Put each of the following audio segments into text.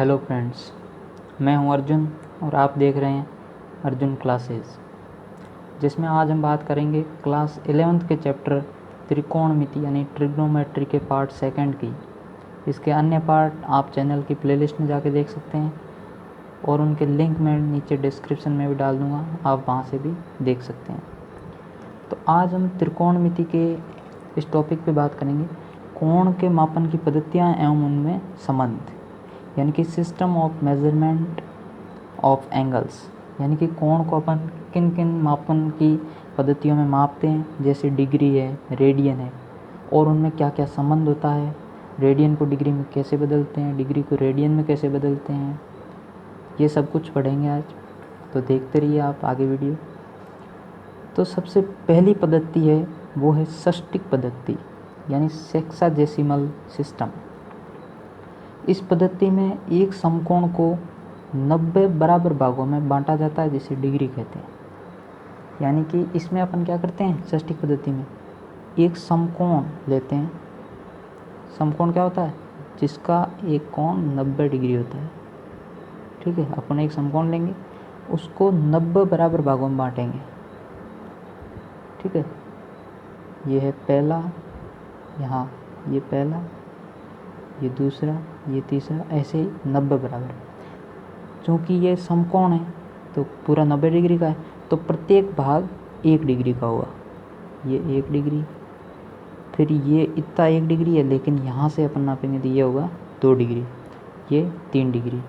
Hello friends, मैं हूं अर्जुन और आप देख रहे हैं अर्जुन क्लासेस, जिसमें आज हम बात करेंगे क्लास 11th के चैप्टर त्रिकोणमिति यानी ट्रिग्नोमेट्री के पार्ट सेकंड की। इसके अन्य पार्ट आप चैनल की प्लेलिस्ट में जाके देख सकते हैं और उनके लिंक मैं नीचे डिस्क्रिप्शन में भी डाल दूँगा, आप वहाँ से भी देख सकते हैं। तो आज हम त्रिकोणमिति के इस टॉपिक पे बात करेंगे कोण के मापन की पद्धतियाँ एवं उनमें संबंध, यानी कि system of measurement of angles, यानी कि कोण को अपन किन किन मापन की पद्धतियों में मापते हैं, जैसे डिग्री है, रेडियन है, और उनमें क्या क्या संबंध होता है, रेडियन को डिग्री में कैसे बदलते हैं, डिग्री को रेडियन में कैसे बदलते हैं, ये सब कुछ पढ़ेंगे आज। तो देखते रहिए आप आगे वीडियो। तो सबसे पहली पद्धति है वो है षष्टिक पद्धति, यानी सेक्साडेसिमल सिस्टम। इस पद्धति में एक समकोण को 90 बराबर भागों में बांटा जाता है, जिसे डिग्री कहते हैं। यानी कि इसमें अपन क्या करते हैं, षष्टिक पद्धति में एक समकोण लेते हैं। समकोण क्या होता है, जिसका एक कोण 90 डिग्री होता है। ठीक है, अपन एक समकोण लेंगे, उसको 90 बराबर भागों में बांटेंगे। ठीक है, ये है पहला, यहाँ ये पहला, ये दूसरा, ये तीसरा, ऐसे ही 90 बराबर। चूँकि ये समकोण है तो पूरा 90 डिग्री का है, तो प्रत्येक भाग 1 डिग्री का होगा। ये 1 डिग्री, फिर ये इतना 1 डिग्री है, लेकिन यहाँ से अपन नापेंगे तो ये होगा 2 डिग्री, ये 3 डिग्री,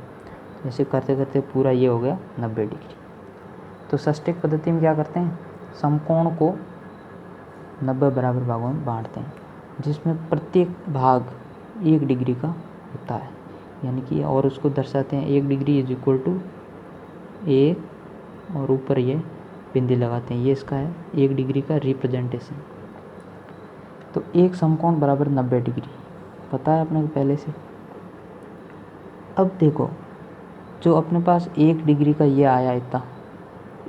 ऐसे करते करते पूरा ये हो गया 90 डिग्री। तो षष्टिक पद्धति में क्या करते हैं, समकोण को 90 बराबर भागों में बांटते हैं, जिसमें प्रत्येक भाग 1 डिग्री का होता है। यानी कि और उसको दर्शाते हैं 1 डिग्री इज इक्वल टू 1, और ऊपर ये बिंदी लगाते हैं, ये इसका है 1 डिग्री का रिप्रेजेंटेशन। तो एक समकोण बराबर 90 डिग्री पता है अपने को पहले से। अब देखो, जो अपने पास 1 डिग्री का ये आया इतना,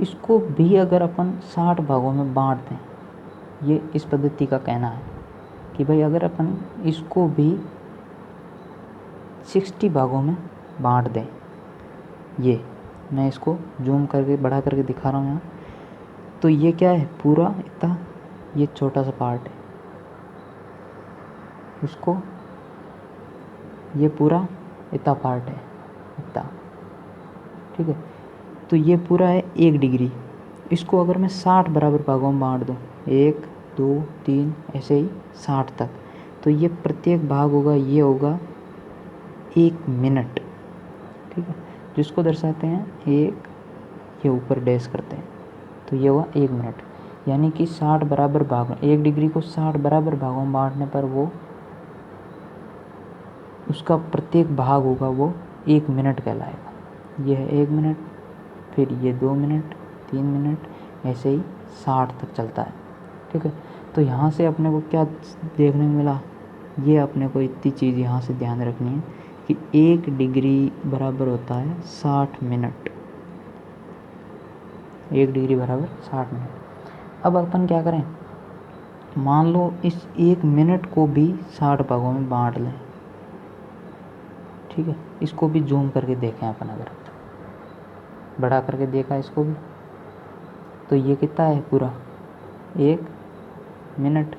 इसको भी अगर अपन 60 भागों में बांट दें, ये इस पद्धति का कहना है कि भाई अगर अपन इसको भी 60 भागों में बांट दें, ये मैं इसको जूम करके बढ़ा करके दिखा रहा हूँ यहाँ, तो ये क्या है, पूरा इतना ये छोटा सा पार्ट है, इसको ये पूरा इतना पार्ट है, इतना। ठीक है, तो ये पूरा है 1 डिग्री। इसको अगर मैं 60 बराबर भागों में बांट दूँ, 1 2 3 ऐसे ही 60 तक, तो ये प्रत्येक भाग होगा, ये होगा 1 मिनट। ठीक है, जिसको दर्शाते हैं 1, ये ऊपर डैश करते हैं, तो ये हुआ 1 मिनट। यानी कि 60 बराबर भागों, 1 डिग्री को 60 बराबर भागों में बांटने पर वो उसका प्रत्येक भाग होगा वो 1 मिनट कहलाएगा। ये है 1 मिनट, फिर ये 2 मिनट, 3 मिनट, ऐसे ही 60 तक चलता है। ठीक है, तो यहाँ से अपने को क्या देखने को मिला, ये अपने को इतनी चीज़ यहाँ से ध्यान रखनी है कि 1 डिग्री बराबर होता है 60 मिनट। 1 डिग्री बराबर 60 मिनट। अब अपन क्या करें, मान लो इस 1 मिनट को भी 60 भागों में बांट लें। ठीक है, इसको भी जूम करके देखें अपन, अगर बढ़ा करके देखा इसको भी, तो ये कितना है, पूरा 1 मिनट।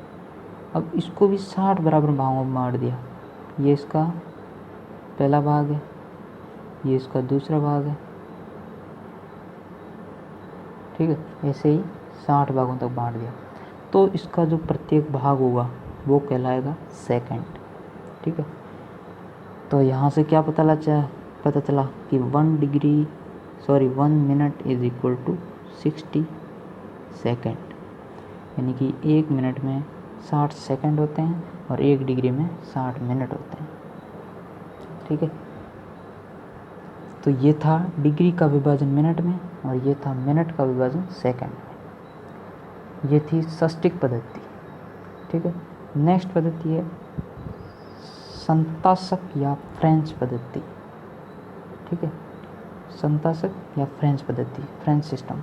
अब इसको भी 60 बराबर भागों में बांट दिया, ये इसका पहला भाग है, ये इसका दूसरा भाग है। ठीक है, ऐसे ही 60 भागों तक बांट दिया, तो इसका जो प्रत्येक भाग होगा वो कहलाएगा सेकंड। ठीक है, तो यहाँ से क्या पता चला कि 1 minute is equal to 60 second, यानी कि 1 मिनट में 60 सेकंड होते हैं और 1 डिग्री में 60 मिनट होते हैं। ठीक है, तो ये था डिग्री का विभाजन मिनट में, और ये था मिनट का विभाजन सेकंड में। ये थी षष्टिक पद्धति। ठीक है, नेक्स्ट पद्धति है संताशक या फ्रेंच पद्धति। ठीक है, संताशक या फ्रेंच पद्धति, फ्रेंच सिस्टम।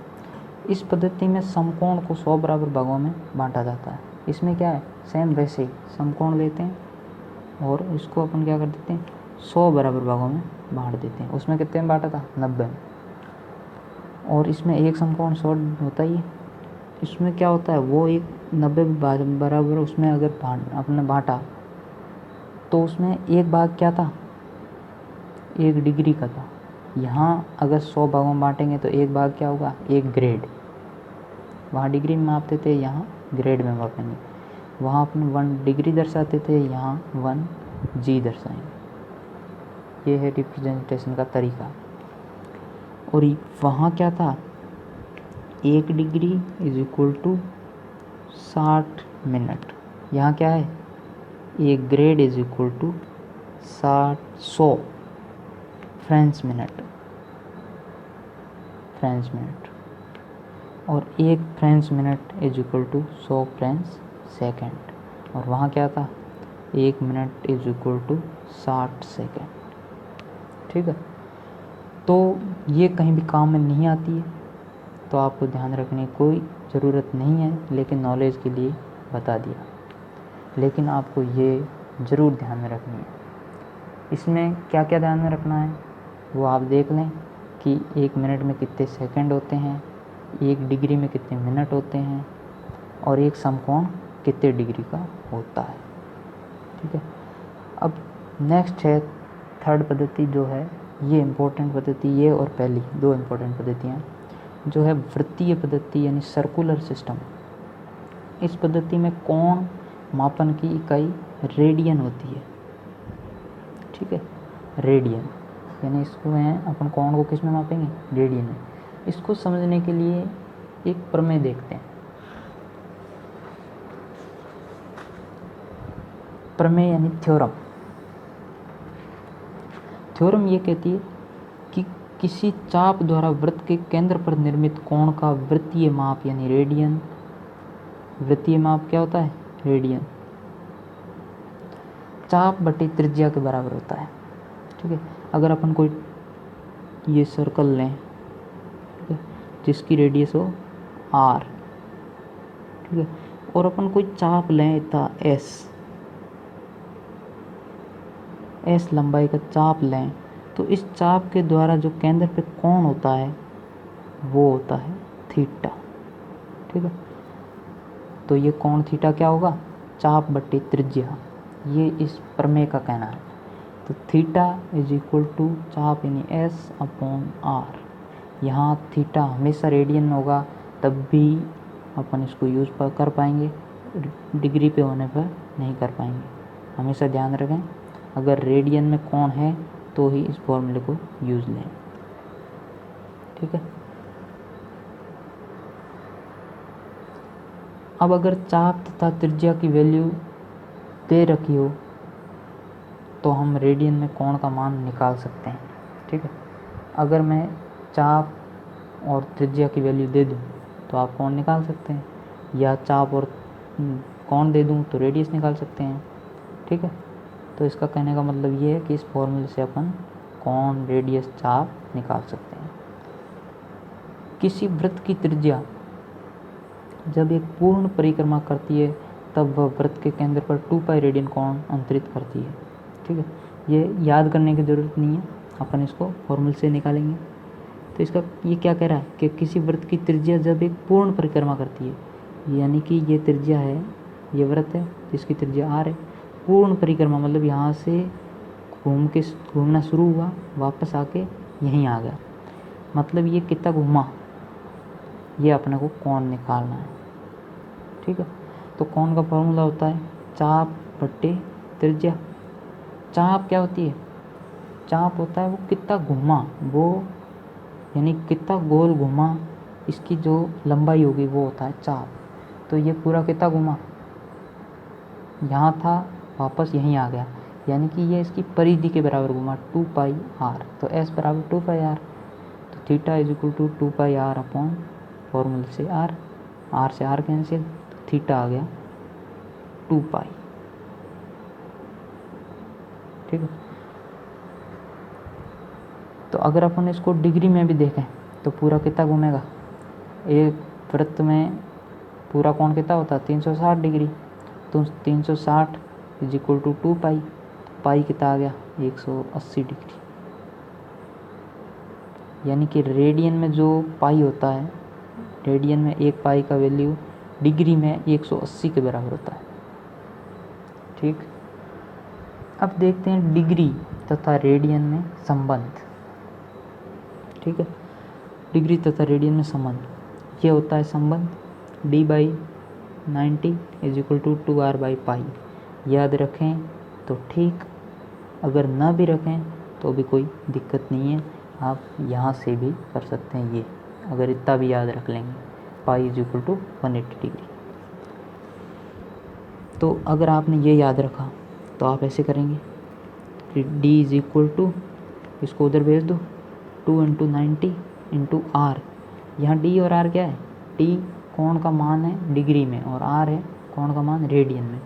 इस पद्धति में समकोण को 100 बराबर भागों में बांटा जाता है। इसमें क्या है, सेम वैसे ही समकोण लेते हैं और इसको अपन क्या कर देते हैं, 100 बराबर भागों में बांट देते हैं। उसमें कितने में बांटा था? 90 में। और इसमें एक समकोण 100 होता ही है। इसमें क्या होता है, वो एक 90 बराबर उसमें अगर अपने बांटा तो उसमें एक भाग क्या था? 1 डिग्री का था। यहाँ अगर 100 भागों में बांटेंगे तो एक भाग क्या होगा? 1 ग्रेड। वहाँ डिग्री में मापते थे, यहाँ ग्रेड में मापेंगे। वहाँ अपन 1 डिग्री दर्शाते थे, यहाँ 1 जी दर्शाएंगे। ये है रिप्रेजेंटेशन का तरीका। और वहाँ क्या था? 1 degree is equal to 60 minute. यहाँ क्या है? 1 grade is equal to 100 French minute. और 1 French minute is equal to 100 French second. और वहाँ क्या था? 1 minute is equal to 60 second. ठीक है, तो ये कहीं भी काम में नहीं आती है, तो आपको ध्यान रखने की कोई ज़रूरत नहीं है, लेकिन नॉलेज के लिए बता दिया। लेकिन आपको ये ज़रूर ध्यान में रखनी है। इसमें क्या क्या ध्यान में रखना है वो आप देख लें कि 1 मिनट में कितने सेकंड होते हैं, 1 डिग्री में कितने मिनट होते हैं, और एक समकोण कितने डिग्री का होता है। ठीक है, अब नेक्स्ट है थर्ड पद्धति, जो है ये इम्पोर्टेंट पद्धति। ये और पहली 2 इम्पोर्टेंट पद्धतियाँ, जो है वृत्तीय पद्धति यानी सर्कुलर सिस्टम। इस पद्धति में कोण मापन की इकाई रेडियन होती है। ठीक है, रेडियन, यानी इसको है अपन कोण को किस में मापेंगे? रेडियन में। इसको समझने के लिए एक प्रमेय देखते हैं। प्रमेय यानी थ्योरम। थ्योरम ये कहती है कि किसी चाप द्वारा वृत्त के केंद्र पर निर्मित कोण का वृत्तीय माप यानी रेडियन। वृत्तीय माप क्या होता है? रेडियन। चाप बटे त्रिज्या के बराबर होता है। ठीक है, अगर अपन कोई ये सर्कल लें, ठीक है, जिसकी रेडियस हो r, ठीक है, और अपन कोई चाप लें इतना s लंबाई का चाप लें, तो इस चाप के द्वारा जो केंद्र पे कोण होता है वो होता है थीटा। ठीक है, तो ये कोण थीटा क्या होगा? चाप बटे त्रिज्या। ये इस प्रमेय का कहना है। तो थीटा इज इक्वल टू चाप यानी s अपॉन r। यहाँ थीटा हमेशा रेडियन में होगा, तब भी अपन इसको यूज़ कर पाएंगे, डिग्री पे होने पर नहीं कर पाएंगे। हमेशा ध्यान रखें, अगर रेडियन में कोण है तो ही इस फॉर्मूले को यूज़ लें। ठीक है, अब अगर चाप तथा त्रिज्या की वैल्यू दे रखी हो तो हम रेडियन में कोण का मान निकाल सकते हैं। ठीक है, अगर मैं चाप और त्रिज्या की वैल्यू दे दूं तो आप कोण निकाल सकते हैं, या चाप और कोण दे दूं तो रेडियस निकाल सकते हैं। ठीक है, तो इसका कहने का मतलब ये है कि इस फॉर्मूले से अपन कोण, रेडियस, चाप निकाल सकते हैं। किसी वृत्त की त्रिज्या जब एक पूर्ण परिक्रमा करती है तब वह वृत्त के केंद्र पर 2 पाई रेडियन कोण अंतरित करती है। ठीक है, ये याद करने की ज़रूरत नहीं है, अपन इसको फॉर्मूले से निकालेंगे। तो इसका ये क्या कह रहा है कि किसी वृत्त की त्रिज्या जब एक पूर्ण परिक्रमा करती है, यानी कि ये त्रिज्या है, ये वृत्त है जिसकी त्रिज्या r है। पूर्ण परिक्रमा मतलब यहाँ से घूमना शुरू हुआ, वापस आके यहीं आ गया, मतलब ये कितना घूमा, ये अपने को कोण निकालना है। ठीक है, तो कोण का फॉर्मूला होता है चाप बटे त्रिज्या। चाप क्या होती है? चाप होता है वो कितना घूमा, वो यानी कितना गोल घूमा, इसकी जो लंबाई होगी वो होता है चाप। तो ये पूरा कितना घूमा, यहाँ था, वापस यहीं आ गया, यानी कि ये इसकी परिधि के बराबर घूमा, 2 पाई r। तो s बराबर 2 पाई r। तो theta is equal to 2 pi r upon फॉर्मूले से r से r कैंसिल, तो थीटा आ गया 2 पाई। ठीक है, तो अगर अपन इसको डिग्री में भी देखें तो पूरा कितना घूमेगा? एक वृत्त में पूरा कोण कितना होता है? 360 डिग्री। तो 360 इज इक्वल टू 2 पाई। पाई कितना आ गया 180 डिग्री। यानी कि रेडियन में जो पाई होता है, रेडियन में एक पाई का वैल्यू डिग्री में 180 के बराबर होता है। ठीक, अब देखते हैं डिग्री तथा रेडियन में संबंध। ठीक है, डिग्री तथा रेडियन में संबंध ये होता है संबंध d/90 = 2r/पाई। याद रखें तो ठीक, अगर ना भी रखें तो भी कोई दिक्कत नहीं है, आप यहाँ से भी कर सकते हैं। ये अगर इतना भी याद रख लेंगे पाई = 180 डिग्री। तो अगर आपने ये याद रखा तो आप ऐसे करेंगे कि d इसको उधर भेज दो 2 × 90 × r। यहाँ d और r क्या है, d कोण का मान है डिग्री में और r है कोण का मान रेडियन में।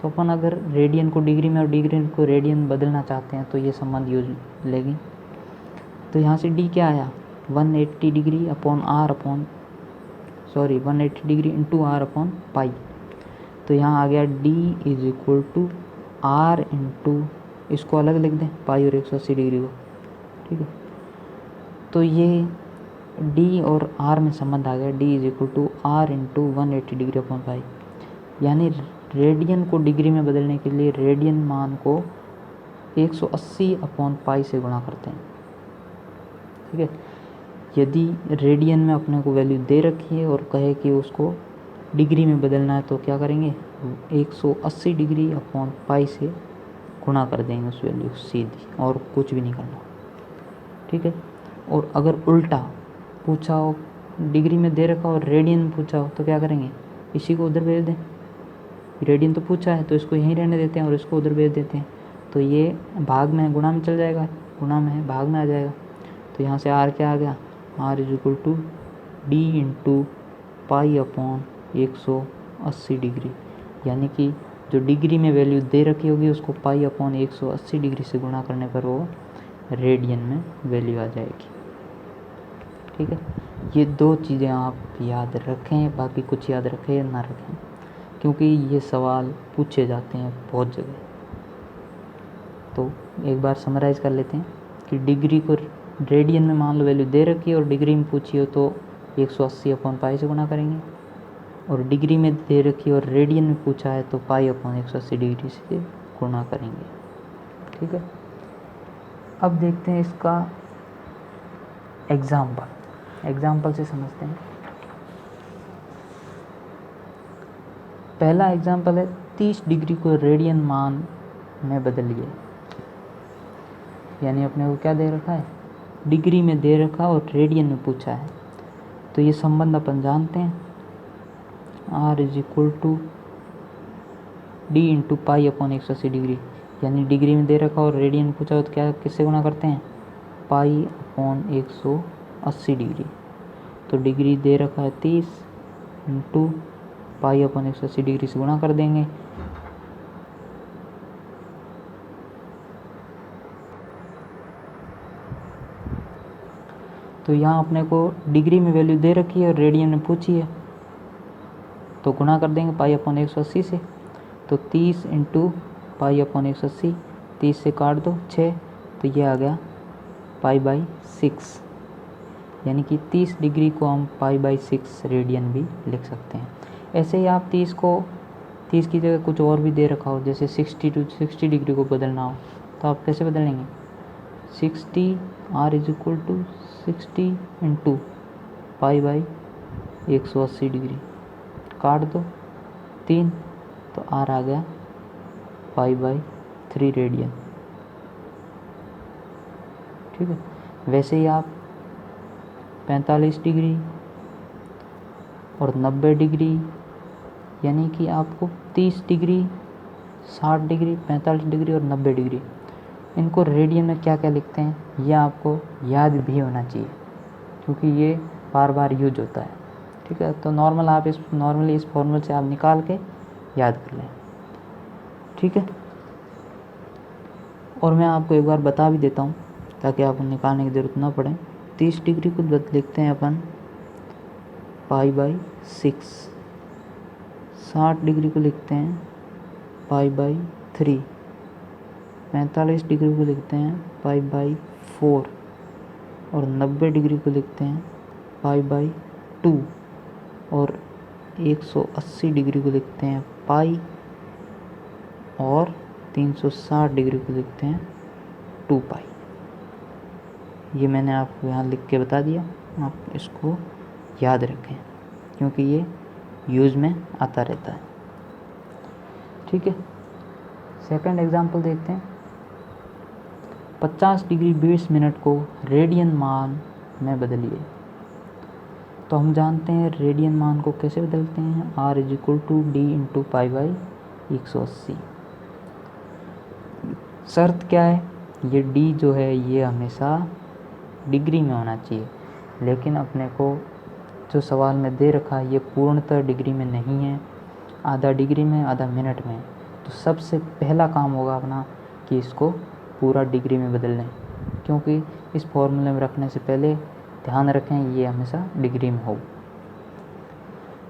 तो अपन अगर रेडियन को डिग्री में और डिग्री को रेडियन बदलना चाहते हैं तो ये संबंध यूज लेंगे। तो यहाँ से d क्या आया 180 degree upon r upon 180 degree into r upon pi. तो यहाँ आ गया d = r इंटू, इसको अलग लिख दें पाई और 180 डिग्री को। ठीक है, तो ये d और r में संबंध आ गया, d = r into 180 degree upon pi. यानी रेडियन को डिग्री में बदलने के लिए रेडियन मान को 180 अपॉन पाई से गुणा करते हैं। ठीक है, यदि रेडियन में अपने को वैल्यू दे रखी है और कहे कि उसको डिग्री में बदलना है तो क्या करेंगे 180 डिग्री अपॉन पाई से गुणा कर देंगे उस वैल्यू सीधी, और कुछ भी नहीं करना। ठीक है, और अगर उल्टा पूछा हो, डिग्री में दे रखा हो और रेडियन में पूछा हो तो क्या करेंगे, इसी को उधर भेज दें। रेडियन तो पूछा है तो इसको यहीं रहने देते हैं और इसको उधर भेज देते हैं। तो ये भाग में है गुणा में चल जाएगा, गुणा में है भाग में आ जाएगा। तो यहाँ से r क्या आ गया, r = d into pi upon 180 degree. यानी कि जो डिग्री में वैल्यू दे रखी होगी उसको पाई अपॉन 180 डिग्री से गुणा करने पर वो रेडियन में वैल्यू आ जाएगी। ठीक है, ये दो चीज़ें आप याद रखें, बाकी कुछ याद रखें या ना रखें, क्योंकि ये सवाल पूछे जाते हैं बहुत जगह। तो एक बार समराइज़ कर लेते हैं कि डिग्री को रेडियन में मान लो वैल्यू दे रखी है और डिग्री में पूछी हो तो 180 अपॉन पाई से गुणा करेंगे, और डिग्री में दे रखी है और रेडियन में पूछा है तो पाई अपॉन 180 डिग्री से गुणा करेंगे। ठीक है, अब देखते हैं इसका एग्जाम्पल से समझते हैं। पहला एग्जाम्पल है 30 डिग्री को रेडियन मान में बदलिए। यानी अपने को क्या दे रखा है, डिग्री में दे रखा और रेडियन में पूछा है। तो ये संबंध अपन जानते हैं, r = d into pi upon 180 degree. यानी डिग्री में दे रखा और रेडियन में पूछा हो तो क्या किससे गुणा करते हैं, पाई अपॉन 180 डिग्री। तो डिग्री दे रखा है 30 इंटू पाई अपॉन 180 डिग्री से गुणा कर देंगे। तो यहाँ अपने को डिग्री में वैल्यू दे रखी है और रेडियन में पूछी है तो गुणा कर देंगे पाई अपॉन 180 से। तो 30 इंटू पाई अपॉन 180, 30 से काट दो 6, तो ये आ गया π/6। यानी कि 30 डिग्री को हम π/6 रेडियन भी लिख सकते हैं। ऐसे ही आप 30 की जगह कुछ और भी दे रखा हो, जैसे 60 डिग्री को बदलना हो तो आप कैसे बदलेंगे, 60 r = 60 इंटू π/180 डिग्री, काट दो 3 तो r आ गया π/3 रेडियन। ठीक है, वैसे ही आप 45 डिग्री और 90 डिग्री, यानी कि आपको 30 डिग्री, 60 डिग्री, 45 डिग्री और 90 डिग्री, इनको रेडियन में क्या क्या लिखते हैं यह आपको याद भी होना चाहिए, क्योंकि ये बार बार यूज होता है। ठीक है, तो नॉर्मली इस फॉर्मूले से आप निकाल के याद कर लें। ठीक है, और मैं आपको एक बार बता भी देता हूँ ताकि आपको निकालने की ज़रूरत ना पड़े। 30 डिग्री को लिखते हैं अपन π/6, 60 डिग्री को लिखते हैं π/3, 45 डिग्री को लिखते हैं पाई बाई 4 और 90 डिग्री को लिखते हैं पाई बाई 2 और 180 डिग्री को लिखते हैं पाई और 360 डिग्री को लिखते हैं 2 पाई। ये मैंने आपको यहाँ लिख के बता दिया, आप इसको याद रखें क्योंकि ये यूज़ में आता रहता है। ठीक है, सेकंड एग्जांपल देखते हैं। 50 डिग्री 20 मिनट को रेडियन मान में बदलिए। तो हम जानते हैं रेडियन मान को कैसे बदलते हैं, R = D × पाई बाई 180। शर्त क्या है, ये D जो है ये हमेशा डिग्री में होना चाहिए, लेकिन अपने को जो सवाल में दे रखा है ये पूर्णतः डिग्री में नहीं है, आधा डिग्री में आधा मिनट में। तो सबसे पहला काम होगा अपना कि इसको पूरा डिग्री में बदल लें, क्योंकि इस फॉर्मूले में रखने से पहले ध्यान रखें ये हमेशा डिग्री में हो।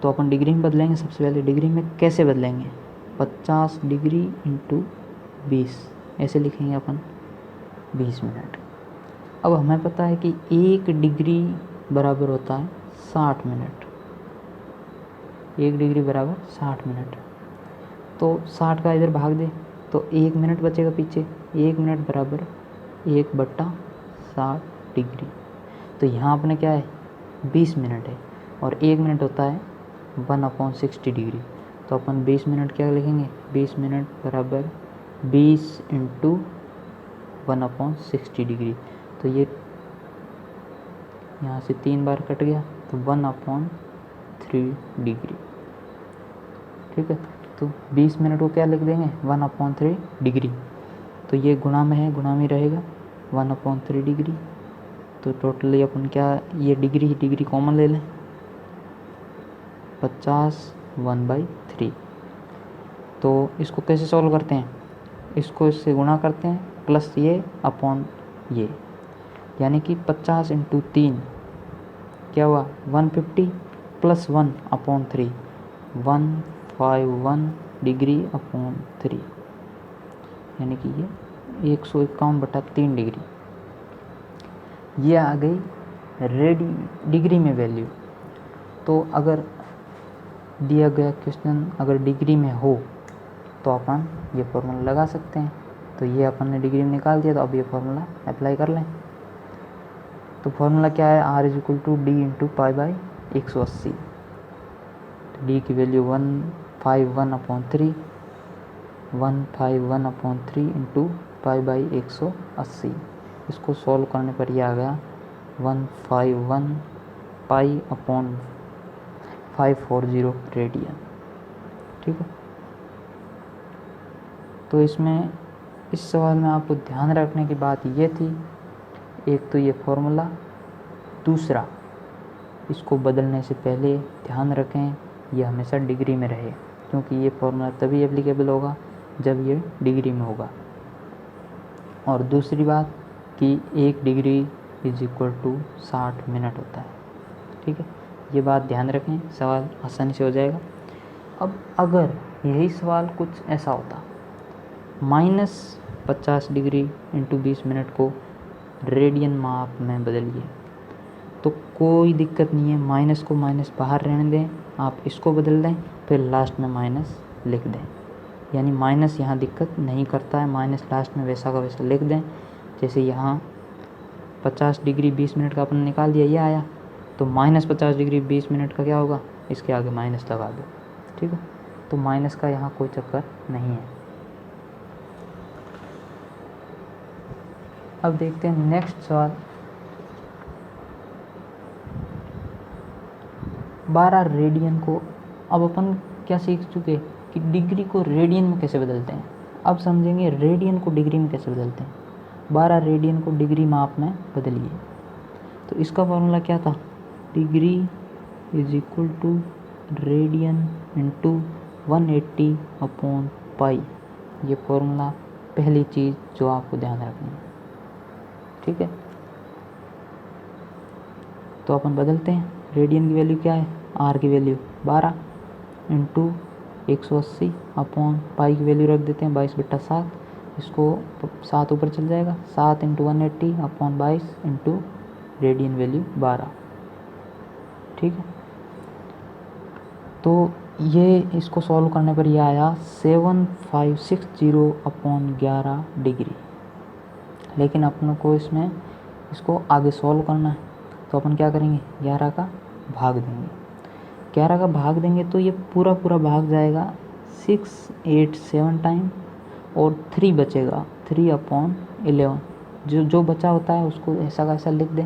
तो अपन डिग्री में बदलेंगे। सबसे पहले डिग्री में कैसे बदलेंगे, 50 डिग्री × 20 ऐसे लिखेंगे अपन 20 मिनट। अब हमें पता है कि 1 डिग्री बराबर होता है 60 मिनट, 1 डिग्री बराबर 60 मिनट। तो 60 का इधर भाग दे तो 1 मिनट बचेगा पीछे, 1 मिनट बराबर 1/60 डिग्री। तो यहाँ अपने क्या है 20 मिनट है और 1 मिनट होता है 1/60 डिग्री। तो अपन 20 मिनट क्या लिखेंगे, 20 मिनट बराबर 20 × 1/60 डिग्री। तो ये यहाँ से 3 बार कट गया तो 1/3 डिग्री। ठीक है, तो 20 मिनट को क्या लिख देंगे 1/3 डिग्री। तो ये गुणा में है, गुणा में रहेगा 1/3 डिग्री। तो टोटली अपन क्या, ये डिग्री कॉमन ले लें, 50 1/3। तो इसको कैसे सॉल्व करते हैं, इसको इससे गुणा करते हैं प्लस ये अपॉन ये, यानी कि 50 × 3 क्या हुआ 150 प्लस 1/3 151 डिग्री अपॉन 3, यानी कि ये 151/3 डिग्री। ये आ गई डिग्री में वैल्यू। तो अगर दिया गया क्वेश्चन अगर डिग्री में हो तो अपन ये फॉर्मूला लगा सकते हैं। तो ये अपन ने डिग्री में निकाल दिया, तो अब ये फॉर्मूला अप्लाई कर लें। तो फॉर्मूला क्या है, R = D × pi by 180। D की वैल्यू 151/3 × पाई बाई 180। इसको सॉल्व करने पर यह आ गया 151 पाई/540 रेडियन। ठीक है, तो इसमें इस सवाल में आपको ध्यान रखने की बात ये थी, एक तो ये फॉर्मूला, दूसरा इसको बदलने से पहले ध्यान रखें ये हमेशा डिग्री में रहे, क्योंकि ये फॉर्मूला तभी एप्लीकेबल होगा जब ये डिग्री में होगा। और दूसरी बात कि 1 डिग्री = 60 मिनट होता है। ठीक है, ये बात ध्यान रखें, सवाल आसानी से हो जाएगा। अब अगर यही सवाल कुछ ऐसा होता, -50 डिग्री × 20 मिनट को रेडियन माप में बदलिए, तो कोई दिक्कत नहीं है, माइनस को माइनस बाहर रहने दें, आप इसको बदल दें, फिर लास्ट में माइनस लिख दें, यानी माइनस यहाँ दिक्कत नहीं करता है, माइनस लास्ट में वैसा का वैसा लिख दें। जैसे यहाँ 50 डिग्री 20 मिनट का अपन निकाल दिया, ये आया, तो -50 डिग्री 20 मिनट का क्या होगा, इसके आगे माइनस लगा दो। ठीक है, तो माइनस का यहाँ कोई चक्कर नहीं है। अब देखते हैं नेक्स्ट सवाल। 12 रेडियन को, अब अपन क्या सीख चुके कि डिग्री को रेडियन में कैसे बदलते हैं। अब समझेंगे रेडियन को डिग्री में कैसे बदलते हैं। 12 रेडियन को डिग्री माप में बदलिए। तो इसका फॉर्मूला क्या था, डिग्री = रेडियन × 180/पाई। ये फॉर्मूला पहली चीज़ जो आपको ध्यान रखनी है। ठीक है, तो अपन बदलते हैं। रेडियन की वैल्यू क्या है, R की वैल्यू 12 × 180/पाई की वैल्यू रख देते हैं 22/7, इसको 7 ऊपर चल जाएगा, 7 into 180 upon 22 into radian value 12। ठीक है, तो ये इसको सॉल्व करने पर ये आया 7560 अपॉन 11 डिग्री। लेकिन अपन को इसमें इसको आगे सॉल्व करना है, तो अपन क्या करेंगे, 11 का भाग देंगे। 11 का भाग देंगे तो ये पूरा पूरा भाग जाएगा 6 8 7 टाइम, और 3 बचेगा, 3 अपॉन 11। जो बचा होता है उसको ऐसा का ऐसा लिख दें।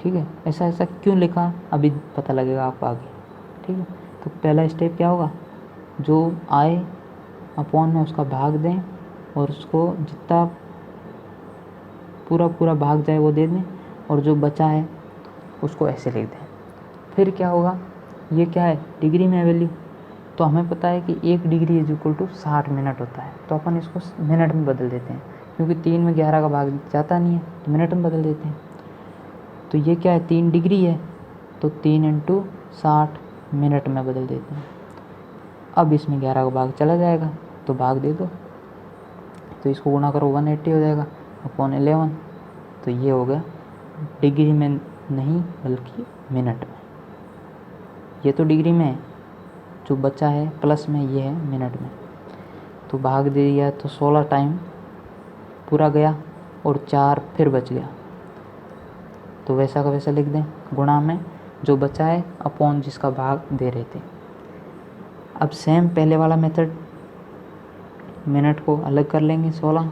ठीक है, ऐसा ऐसा क्यों लिखा अभी पता लगेगा आपको आगे। ठीक है, तो पहला स्टेप क्या होगा, जो आए अपॉन में उसका भाग दें, और उसको जितना पूरा पूरा भाग जाए वो दे दें, और जो बचा है उसको ऐसे लिख दें। फिर क्या होगा, ये क्या है, डिग्री में वैल्यू, तो हमें पता है कि 1 degree is equal to 60 minute होता है, तो अपन इसको मिनट में बदल देते हैं, क्योंकि 3 में 11 का भाग जाता नहीं है, तो मिनट में बदल देते हैं। तो ये क्या है, 3 डिग्री है, तो 3 इंटू 60 मिनट में बदल देते हैं। अब इसमें 11 का भाग चला जाएगा, तो भाग दे दो, तो इसको गुणा करो 180 हो जाएगा अपॉन 11, तो ये हो गया डिग्री में नहीं बल्कि मिनट में। ये तो डिग्री में है, जो बचा है प्लस में ये है मिनट में। तो भाग दे दिया तो 16 टाइम पूरा गया, और 4 फिर बच गया, तो वैसा का वैसा लिख दें, गुणा में जो बचा है अपॉन जिसका भाग दे रहे थे। अब सेम पहले वाला मेथड, मिनट को अलग कर लेंगे 16,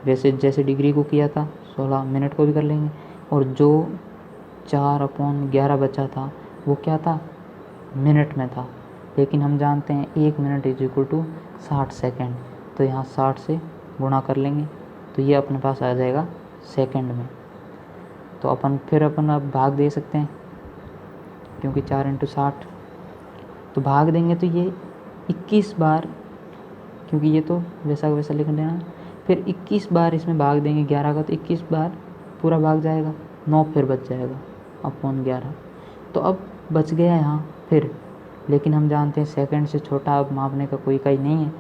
वैसे जैसे डिग्री को किया था 16 मिनट को भी कर लेंगे, और जो 4 अपॉन 11 बचा था वो क्या था, मिनट में था। लेकिन हम जानते हैं 1 minute is equal to 60 second, तो यहाँ 60 से गुणा कर लेंगे, तो ये अपने पास आ जाएगा सेकंड में। तो अपन अब भाग दे सकते हैं, क्योंकि 4 इंटू 60, तो भाग देंगे तो ये 21 बार, क्योंकि ये तो वैसा वैसा लिख देना, फिर 21 बार इसमें भाग देंगे 11 का, तो 21 बार पूरा भाग जाएगा, 9 फिर बच जाएगा अपॉन 11। तो अब बच गया यहाँ फिर, लेकिन हम जानते हैं सेकंड से छोटा अब मापने का कोई इकाई नहीं है,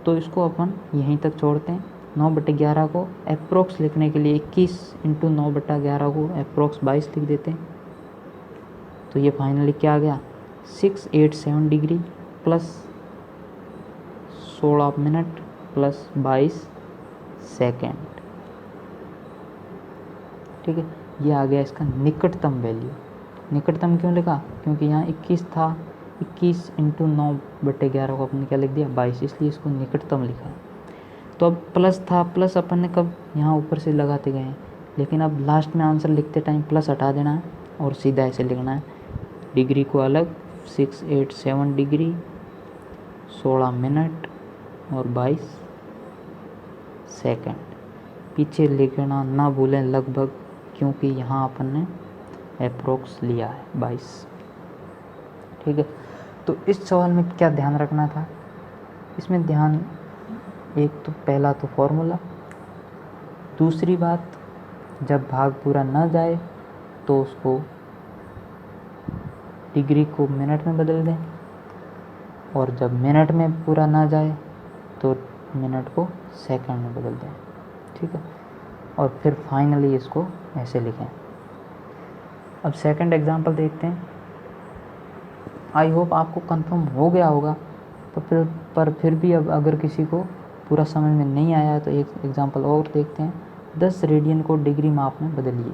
तो इसको अपन यहीं तक छोड़ते हैं। 9/11 को अप्रोक्स लिखने के लिए 21 इंटू 9/11 को अप्रोक्स 22 लिख देते हैं। तो ये फाइनली क्या आ गया, 687 degree plus 16 minute plus 22 second. ठीक है, ये आ गया इसका निकटतम वैल्यू। निकटतम क्यों लिखा, क्योंकि यहाँ 21 था, 21 इंटू 9/11 को अपने क्या लिख दिया, 22, इसलिए इसको निकटतम लिखा है। तो अब प्लस था, प्लस अपन ने कब यहाँ ऊपर से लगाते गए हैं, लेकिन अब लास्ट में आंसर लिखते टाइम प्लस हटा देना है और सीधा ऐसे लिखना है, डिग्री को अलग, 687 डिग्री 16 मिनट और 22 सेकंड। पीछे लिखना ना भूलें लगभग, क्योंकि यहाँ अपन ने अप्रोक्स लिया है 22। ठीक है, तो इस सवाल में क्या ध्यान रखना था, इसमें ध्यान, एक तो पहला तो फॉर्मूला, दूसरी बात जब भाग पूरा ना जाए तो उसको डिग्री को मिनट में बदल दें, और जब मिनट में पूरा ना जाए तो मिनट को सेकंड में बदल दें। ठीक है, और फिर फाइनली इसको ऐसे लिखें। अब सेकंड एग्जांपल देखते हैं। आई होप आपको कंफर्म हो गया होगा, पर फिर भी अब अगर किसी को पूरा समझ में नहीं आया तो एक एग्जांपल और देखते हैं। 10 रेडियन को डिग्री माप में बदलिए।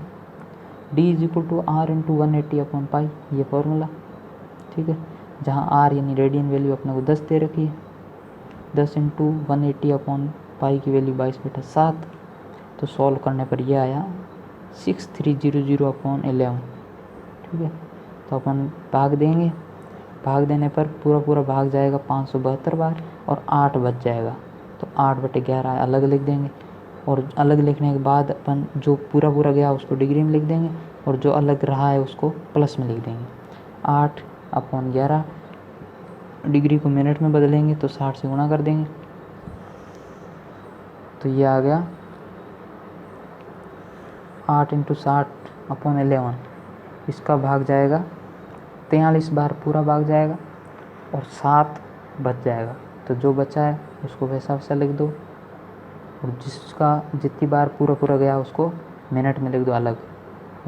d is equal to R into 180 upon pi, ये फॉर्मूला। ठीक है, जहाँ आर यानी रेडियन वैल्यू अपने को 10 दे रखी है, 10 इंटू 180 अपॉन पाई की वैल्यू 22/7, तो सॉल्व करने पर यह आया 6300 अपॉन 11। ठीक है, तो अपन भाग देंगे, भाग देने पर पूरा पूरा भाग जाएगा 572 बार, और 8 बच जाएगा, तो 8/11 अलग लिख देंगे, और अलग लिखने के बाद अपन जो पूरा पूरा गया उसको डिग्री में लिख देंगे, और जो अलग रहा है उसको प्लस में लिख देंगे। 8/11 डिग्री को मिनट में बदलेंगे तो 60 से गुणा कर देंगे, तो ये आ गया 8 इंटू 60 अपॉन 11। इसका भाग जाएगा 43 बार पूरा भाग जाएगा, और 7 बच जाएगा, तो जो बचा है उसको वैसा वैसा लिख दो, और जिसका जितनी बार पूरा गया उसको मिनट में लिख दो अलग,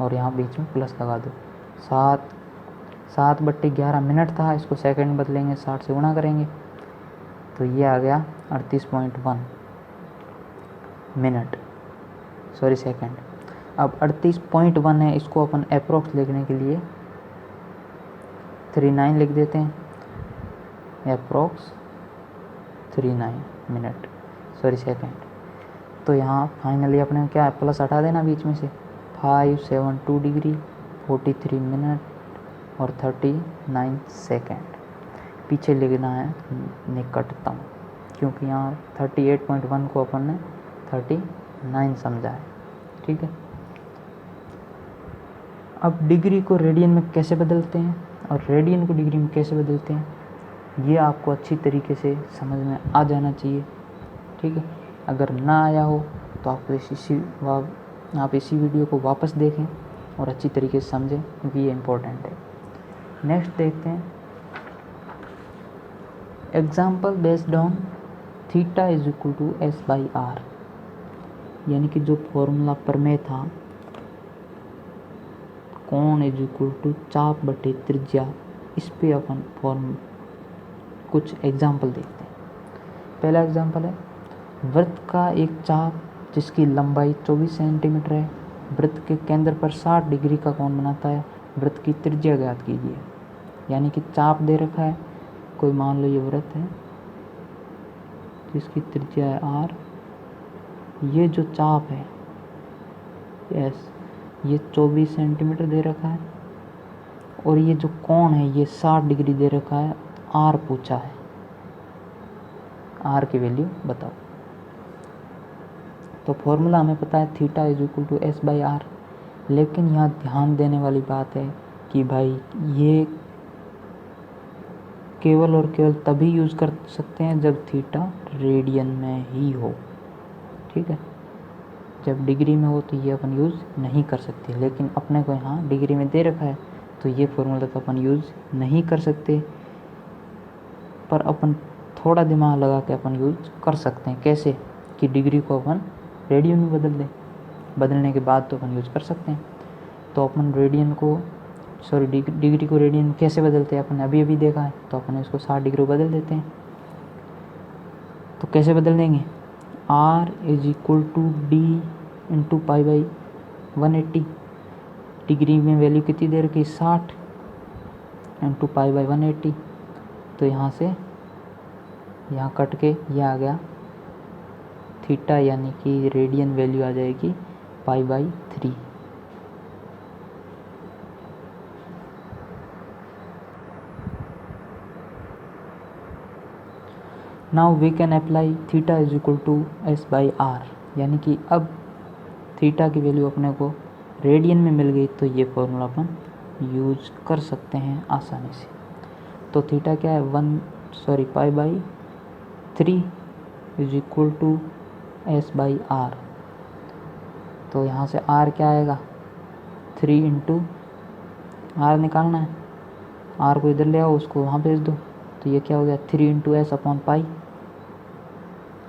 और यहाँ बीच में प्लस लगा दो। 7/11 मिनट था, इसको सेकंड बदलेंगे, 60 से गुणा करेंगे तो ये आ गया 38.1 मिनट, सॉरी सेकंड। अब 38.1 है, इसको अपन अप्रोक्स लिखने के लिए 39 लिख देते हैं, अप्रोक्स 39 मिनट, सॉरी सेकंड। तो यहाँ फाइनली अपने क्या प्लस हटा देना बीच में से, 572 डिग्री 43 मिनट और 39 सेकंड। पीछे लिखना है निकटतम, क्योंकि यहाँ 38.1 को अपन ने 39 समझा है, ठीक है। अब डिग्री को रेडियन में कैसे बदलते हैं और रेडियन को डिग्री में कैसे बदलते हैं, ये आपको अच्छी तरीके से समझ में आ जाना चाहिए, ठीक है। अगर ना आया हो तो आप इसी वीडियो को वापस देखें और अच्छी तरीके से समझें, क्योंकि ये इम्पोर्टेंट है। नेक्स्ट देखते हैं example based on theta is equal to S/R, यानी कि जो फॉर्मूला प्रमेय था कोण इज इक्वल टू चाप बटे त्रिज्या, इस पे अपन कुछ एग्जाम्पल देखते हैं। पहला एग्जाम्पल है वृत्त का एक चाप जिसकी लंबाई 24 सेंटीमीटर है, वृत्त के केंद्र पर 60 डिग्री का कोण बनाता है, वृत्त की त्रिज्या ज्ञात कीजिए। यानी कि चाप दे रखा है, कोई मान लो ये वृत्त है जिसकी त्रिज्या है R, ये जो चाप है S, ये 24 सेंटीमीटर दे रखा है, और ये जो कोण है ये 60 डिग्री दे रखा है, R पूछा है, R की वैल्यू बताओ। तो फॉर्मूला हमें पता है theta is equal to S/R, लेकिन यहाँ ध्यान देने वाली बात है कि भाई ये केवल और केवल तभी यूज़ कर सकते हैं जब थीटा रेडियन में ही हो, ठीक है। जब डिग्री में हो तो ये अपन यूज़ नहीं कर सकते, लेकिन अपने को यहाँ डिग्री में दे रखा है तो ये फॉर्मूला तो अपन यूज़ नहीं कर सकते, पर अपन थोड़ा दिमाग लगा के अपन यूज़ कर सकते हैं। कैसे कि डिग्री को अपन रेडियन में बदल दें, बदलने के बाद तो अपन यूज़ कर सकते हैं। तो अपन डिग्री को रेडियन में कैसे बदलते हैं अपन अभी देखा है, तो अपन इसको 60 डिग्री बदल देते हैं। तो कैसे बदल देंगे, R is equal to D इंटू π/180, डिग्री में वैल्यू कितनी दे रखी, 60 इंटू π/180, तो यहाँ से यहाँ कट के ये आ गया थीटा, यानी कि रेडियन वैल्यू आ जाएगी π/3। Now we can apply theta is equal to S/R, यानी कि अब थीटा की वैल्यू अपने को रेडियन में मिल गई, तो ये फॉर्मूला अपन यूज कर सकते हैं आसानी से। तो थीटा क्या है, π/3 इज इक्वल टू S/R। तो यहाँ से R क्या आएगा, 3 इंटू R निकालना है, R को इधर ले आओ, उसको वहाँ भेज दो, तो ये क्या हो गया 3 इंटू S अपॉन पाई,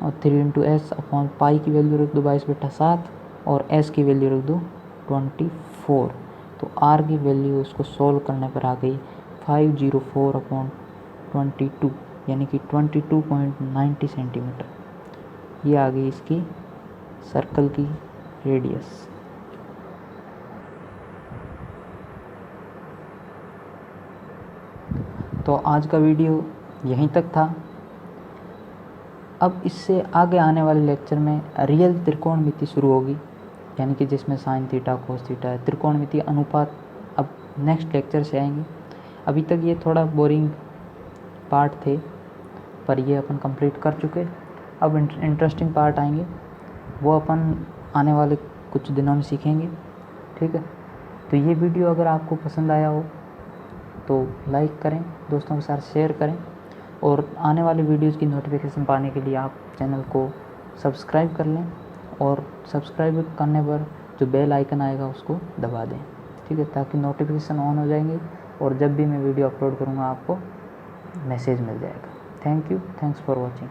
और 3 इंटू S अपॉन पाई की वैल्यू रख दो 22/7, और S की वैल्यू रख दो 24। तो R की वैल्यू उसको सोल्व करने पर आ गई 504/22, यानी कि 22.90 सेंटीमीटर। ये आ गई इसकी सर्कल की रेडियस। तो आज का वीडियो यहीं तक था। अब इससे आगे आने वाले लेक्चर में रियल त्रिकोणमिति शुरू होगी, यानी कि जिसमें साइन थीटा कोस थीटा है, त्रिकोणमिति अनुपात अब नेक्स्ट लेक्चर से आएंगे। अभी तक ये थोड़ा बोरिंग पार्ट थे, पर ये अपन कंप्लीट कर चुके। अब इंटरेस्टिंग पार्ट आएंगे, वो अपन आने वाले कुछ दिनों में सीखेंगे, ठीक है। तो ये वीडियो अगर आपको पसंद आया हो तो लाइक करें, दोस्तों के साथ शेयर करें, और आने वाले वीडियोज़ की नोटिफिकेशन पाने के लिए आप चैनल को सब्सक्राइब कर लें, और सब्सक्राइब करने पर जो बेल आइकन आएगा उसको दबा दें, ठीक है, ताकि नोटिफिकेशन ऑन हो जाएंगे और जब भी मैं वीडियो अपलोड करूँगा आपको मैसेज मिल जाएगा। Thank you, thanks for watching.